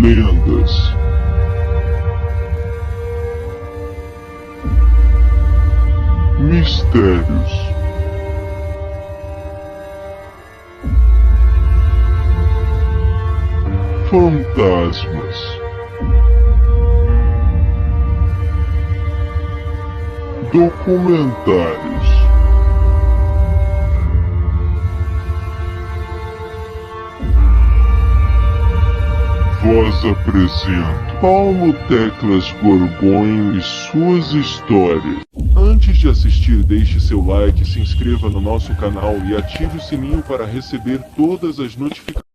lendas, mistérios, fantasmas, documentários, Voz apresenta Paulo Teclas Gorgônio e suas histórias. Antes de assistir, deixe seu like, se inscreva no nosso canal e ative o sininho para receber todas as notificações.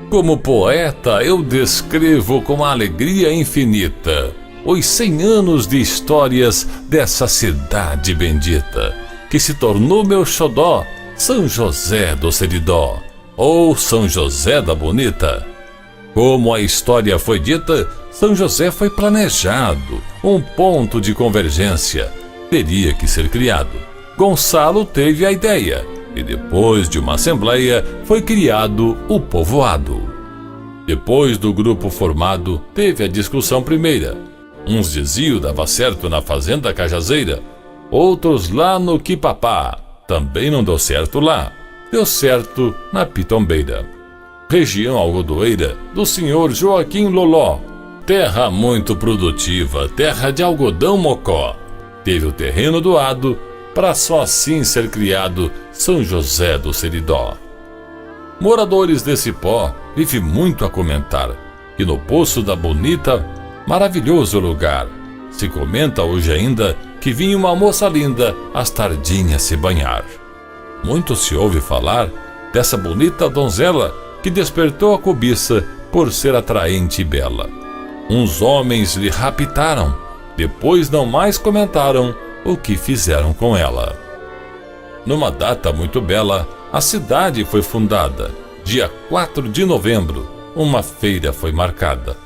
Como poeta, eu descrevo com alegria infinita os 100 anos de histórias dessa cidade bendita, que se tornou meu xodó, São José do Seridó, ou São José da Bonita. Como a história foi dita, São José foi planejado, um ponto de convergência, teria que ser criado. Gonçalo teve a ideia, e depois de uma assembleia foi criado o povoado. Depois do grupo formado, teve a discussão primeira. Uns diziam dava certo na fazenda Cajazeira, outros lá no Quipapá. Também não deu certo lá, deu certo na Pitombeira. Região algodoeira do senhor Joaquim Loló. Terra muito produtiva, terra de algodão mocó. Teve o terreno doado para só assim ser criado São José do Seridó. Moradores desse pó vivem muito a comentar que no Poço da Bonita, maravilhoso lugar, se comenta hoje ainda que vinha uma moça linda às tardinhas se banhar. Muito se ouve falar dessa bonita donzela que despertou a cobiça por ser atraente e bela. Uns homens lhe raptaram, depois não mais comentaram o que fizeram com ela. Numa data muito bela, a cidade foi fundada. Dia 4 de novembro, uma feira foi marcada.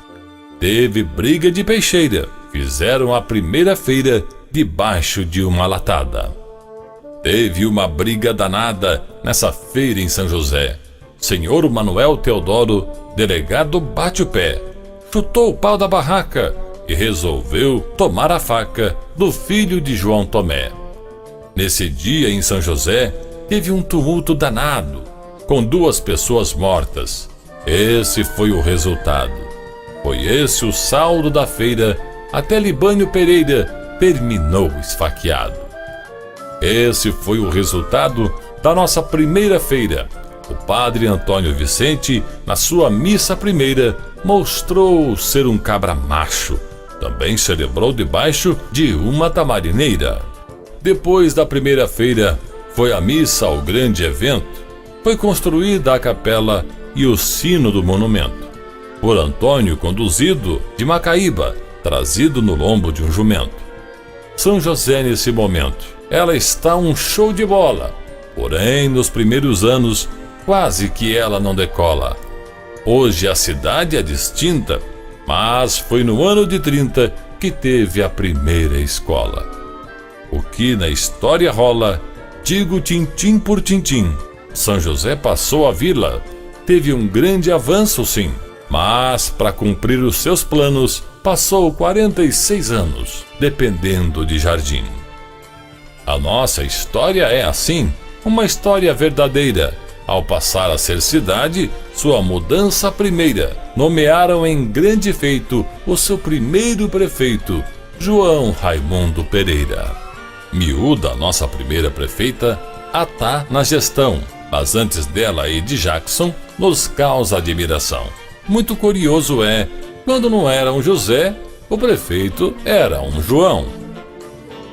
Teve briga de peixeira, fizeram a primeira feira debaixo de uma latada. Teve uma briga danada nessa feira em São José. Senhor Manuel Teodoro, delegado, bate o pé, chutou o pau da barraca e resolveu tomar a faca do filho de João Tomé. Nesse dia em São José, teve um tumulto danado, com 2 pessoas mortas. Esse foi o resultado. Foi esse o saldo da feira, até Libânio Pereira terminou esfaqueado. Esse foi o resultado da nossa primeira feira. O padre Antônio Vicente, na sua missa primeira, mostrou ser um cabra macho. Também celebrou debaixo de uma tamarineira. Depois da primeira feira, foi a missa ao grande evento. Foi construída a capela e o sino do monumento. Por Antônio conduzido de Macaíba, trazido no lombo de um jumento. São José nesse momento, ela está um show de bola. Porém, nos primeiros anos, quase que ela não decola. Hoje a cidade é distinta, mas foi no ano de 30 que teve a primeira escola. O que na história rola, digo tintim por tintim. São José passou a vila, teve um grande avanço sim, mas para cumprir os seus planos, passou 46 anos, dependendo de jardim. A nossa história é assim, uma história verdadeira. Ao passar a ser cidade, sua mudança primeira, nomearam em grande feito o seu primeiro prefeito, João Raimundo Pereira. Miúda, nossa primeira prefeita, atá na gestão, mas antes dela e de Jackson, nos causa admiração. Muito curioso é, quando não era um José, o prefeito era um João.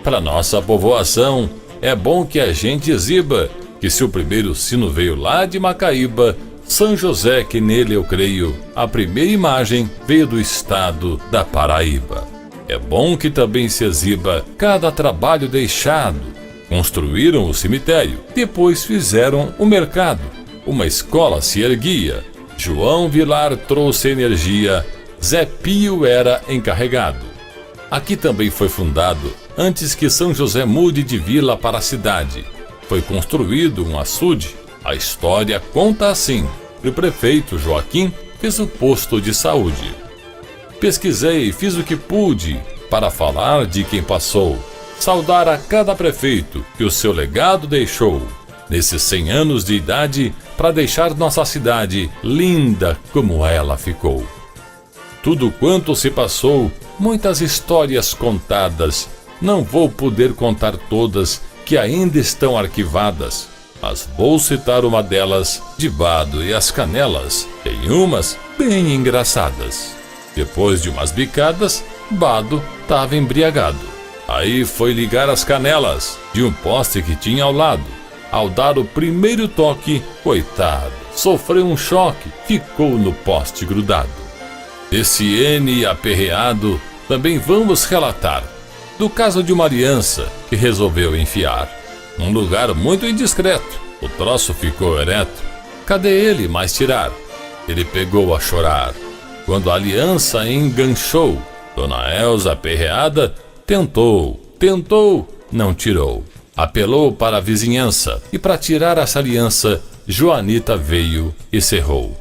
Para nossa povoação, é bom que a gente exiba que se o primeiro sino veio lá de Macaíba, São José, que nele eu creio, a primeira imagem veio do estado da Paraíba. É bom que também se exiba cada trabalho deixado. Construíram o cemitério, depois fizeram o mercado, uma escola se erguia. João Vilar trouxe energia, Zé Pio era encarregado. Aqui também foi fundado antes que São José mude de vila para a cidade. Foi construído um açude. A história conta assim: o prefeito Joaquim fez o posto de saúde. Pesquisei e fiz o que pude para falar de quem passou, saudar a cada prefeito que o seu legado deixou, nesses 100 anos de idade, para deixar nossa cidade linda como ela ficou. Tudo quanto se passou, muitas histórias contadas, não vou poder contar todas que ainda estão arquivadas, mas vou citar uma delas, de Bado e as Canelas, tem umas bem engraçadas. Depois de umas bicadas, Bado estava embriagado. Aí foi ligar as canelas de um poste que tinha ao lado. Ao dar o primeiro toque, coitado, sofreu um choque, ficou no poste grudado. Esse N aperreado também vamos relatar do caso de uma aliança que resolveu enfiar num lugar muito indiscreto. O troço ficou ereto. Cadê ele mais tirar? Ele pegou a chorar. Quando a aliança enganchou, Dona Elza aperreada tentou, não tirou. Apelou para a vizinhança e para tirar essa aliança, Joanita veio e cerrou.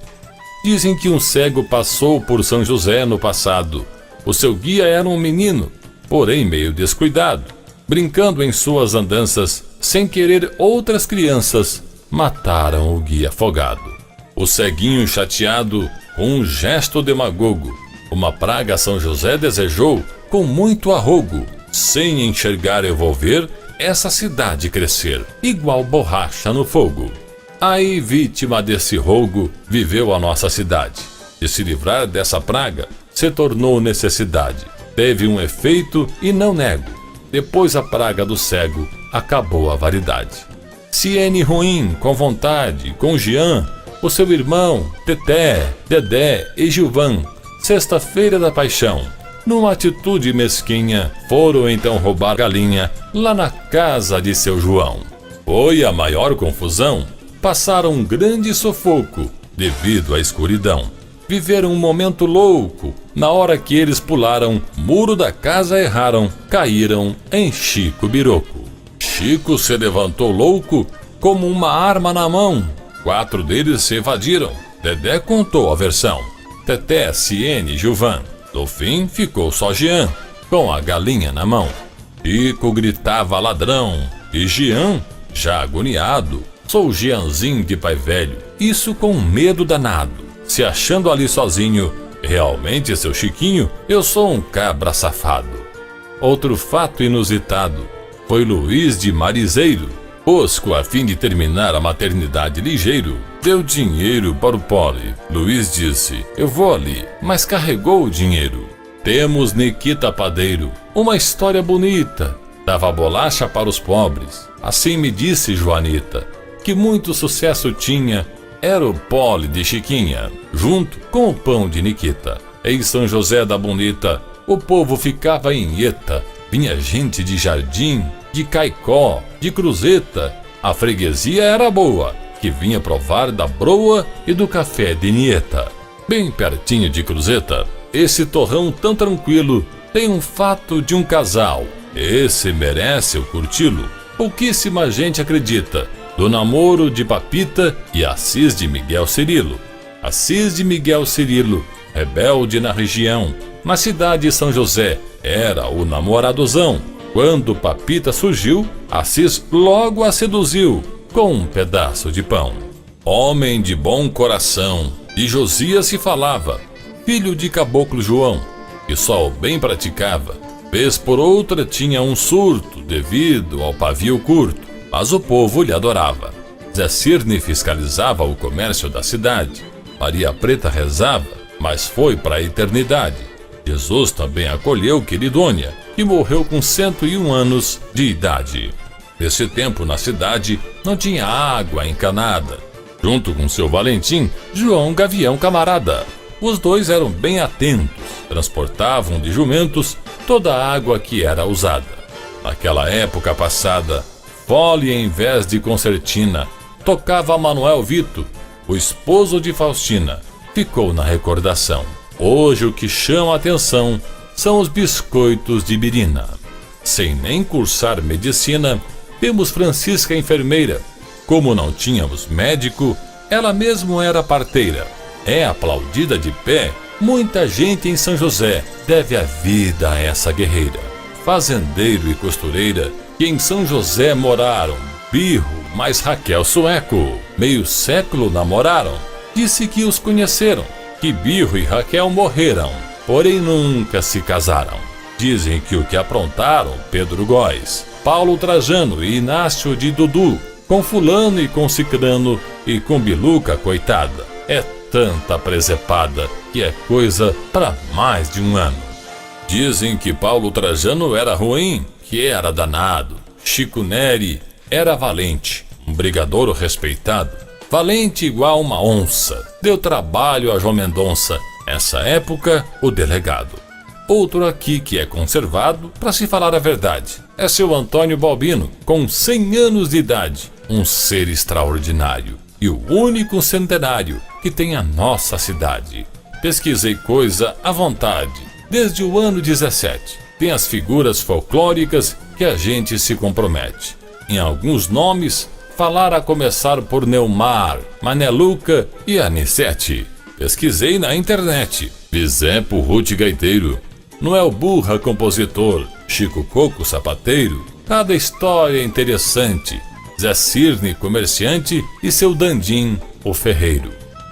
Dizem que um cego passou por São José no passado. O seu guia era um menino, porém meio descuidado, brincando em suas andanças, sem querer outras crianças, mataram o guia afogado. O ceguinho chateado, com um gesto demagogo, uma praga São José desejou com muito arrogo, sem enxergar evolver essa cidade crescer, igual borracha no fogo. Aí, vítima desse rogo, viveu a nossa cidade. De se livrar dessa praga, se tornou necessidade. Teve um efeito e não nego. Depois a praga do cego, acabou a varidade. Ciene ruim, com vontade, com Jean, o seu irmão, Teté, Dedé e Gilvan, sexta-feira da paixão, numa atitude mesquinha, foram então roubar galinha lá na casa de seu João. Foi a maior confusão, passaram um grande sufoco devido à escuridão. Viveram um momento louco, na hora que eles pularam, muro da casa erraram, caíram em Chico Biroco. Chico se levantou louco, como uma arma na mão. 4 deles se evadiram. Dedé contou a versão. Teté, Ciene e Gilvan. No fim, ficou só Jean, com a galinha na mão. Chico gritava ladrão, e Jean, já agoniado, sou Jeanzinho de pai velho, isso com medo danado. Se achando ali sozinho, realmente seu Chiquinho, eu sou um cabra safado. Outro fato inusitado foi Luiz de Marizeiro. Osco, a fim de terminar a maternidade ligeiro, deu dinheiro para o pobre. Luiz disse, eu vou ali, mas carregou o dinheiro. Temos Niquita Padeiro, uma história bonita, dava bolacha para os pobres. Assim me disse Joanita, que muito sucesso tinha, era o pole de Chiquinha, junto com o pão de Niquita. Em São José da Bonita, o povo ficava em eta, vinha gente de Jardim, de Caicó, de Cruzeta. A freguesia era boa, que vinha provar da broa e do café de Nieta. Bem pertinho de Cruzeta, esse torrão tão tranquilo, tem um fato de um casal. Esse merece eu curti-lo. Pouquíssima gente acredita, do namoro de Papita e Assis de Miguel Cirilo. Assis de Miguel Cirilo, rebelde na região, na cidade de São José, era o namoradozão. Quando Papita surgiu, Assis logo a seduziu com um pedaço de pão. Homem de bom coração, de Josias se falava, filho de Caboclo João, que só o bem praticava. Vez por outra tinha um surto devido ao pavio curto, mas o povo lhe adorava. Zé Cirne fiscalizava o comércio da cidade. Maria Preta rezava, mas foi para a eternidade. Jesus também acolheu Queridônia, que morreu com 101 anos de idade. Nesse tempo na cidade não tinha água encanada. Junto com seu Valentim, João Gavião Camarada. Os dois eram bem atentos, transportavam de jumentos toda a água que era usada. Naquela época passada, fole em vez de concertina, tocava Manuel Vito, o esposo de Faustina, ficou na recordação. Hoje o que chama a atenção são os biscoitos de Birina. Sem nem cursar medicina, temos Francisca enfermeira. Como não tínhamos médico, ela mesmo era parteira. É aplaudida de pé. Muita gente em São José deve a vida a essa guerreira. Fazendeiro e costureira que em São José moraram, Birro mais Raquel Sueco, meio século namoraram. Disse que os conheceram, que Birro e Raquel morreram, porém nunca se casaram. Dizem que o que aprontaram Pedro Góes, Paulo Trajano e Inácio de Dudu, com fulano e com cicrano e com Biluca, coitada, é tanta presepada que é coisa para mais de um ano. Dizem que Paulo Trajano era ruim, que era danado. Chico Neri era valente, um brigadouro respeitado, valente igual uma onça. Deu trabalho a João Mendonça, essa época o delegado. Outro aqui que é conservado, para se falar a verdade, é seu Antônio Balbino, com 100 anos de idade, um ser extraordinário e o único centenário que tem a nossa cidade. Pesquisei coisa à vontade, desde o ano 17. Tem as figuras folclóricas que a gente se compromete. Em alguns nomes, falar a começar por Neumar, Maneluca e Anicete. Pesquisei na internet. Bisepo Ruth Gaiteiro, Noel Burra compositor, Chico Coco sapateiro. Cada história interessante. Zé Cirne comerciante e seu Dandim o ferreiro.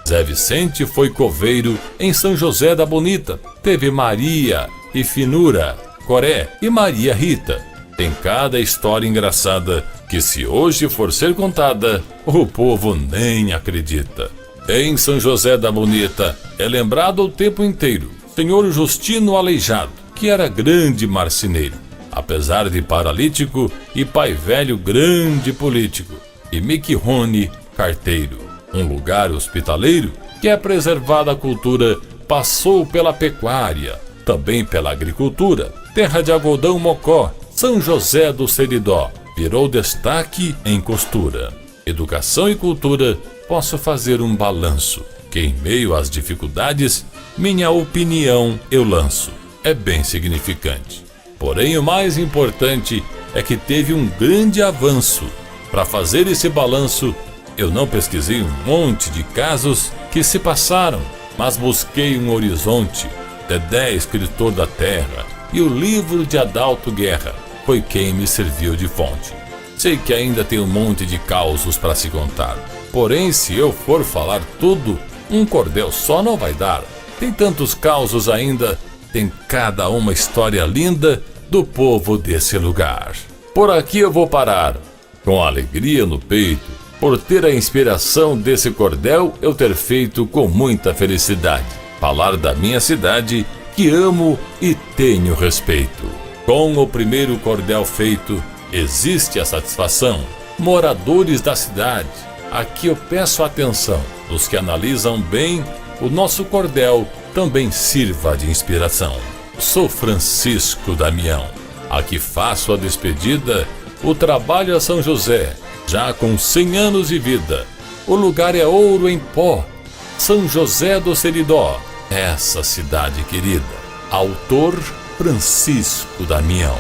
Zé Vicente foi coveiro em São José da Bonita. Teve Maria e Finura, Coré e Maria Rita. Tem cada história engraçada que, se hoje for ser contada, o povo nem acredita. Em São José da Bonita é lembrado o tempo inteiro Senhor Justino Aleijado, que era grande marceneiro, apesar de paralítico, e pai velho grande político, e Mickey Rony carteiro. Um lugar hospitaleiro que é preservada a cultura, passou pela pecuária, também pela agricultura. Terra de algodão Mocó, São José do Seridó, virou destaque em costura. Educação e cultura, posso fazer um balanço, que em meio às dificuldades, minha opinião eu lanço. É bem significante. Porém, o mais importante é que teve um grande avanço. Para fazer esse balanço, eu não pesquisei um monte de casos que se passaram, mas busquei um horizonte. Dedé, escritor da terra, e o livro de Adalto Guerra foi quem me serviu de fonte. Sei que ainda tem um monte de causos para se contar. Porém, se eu for falar tudo, um cordel só não vai dar. Tem tantos causos ainda, tem cada uma história linda do povo desse lugar. Por aqui eu vou parar, com alegria no peito, por ter a inspiração desse cordel eu ter feito com muita felicidade. Falar da minha cidade, que amo e tenho respeito. Com o primeiro cordel feito, existe a satisfação. Moradores da cidade, aqui eu peço atenção. Os que analisam bem, o nosso cordel também sirva de inspiração. Sou Francisco Damião. Aqui faço a despedida, o trabalho a São José, já com 100 anos de vida. O lugar é ouro em pó, São José do Seridó, essa cidade querida. Autor Francisco Damião.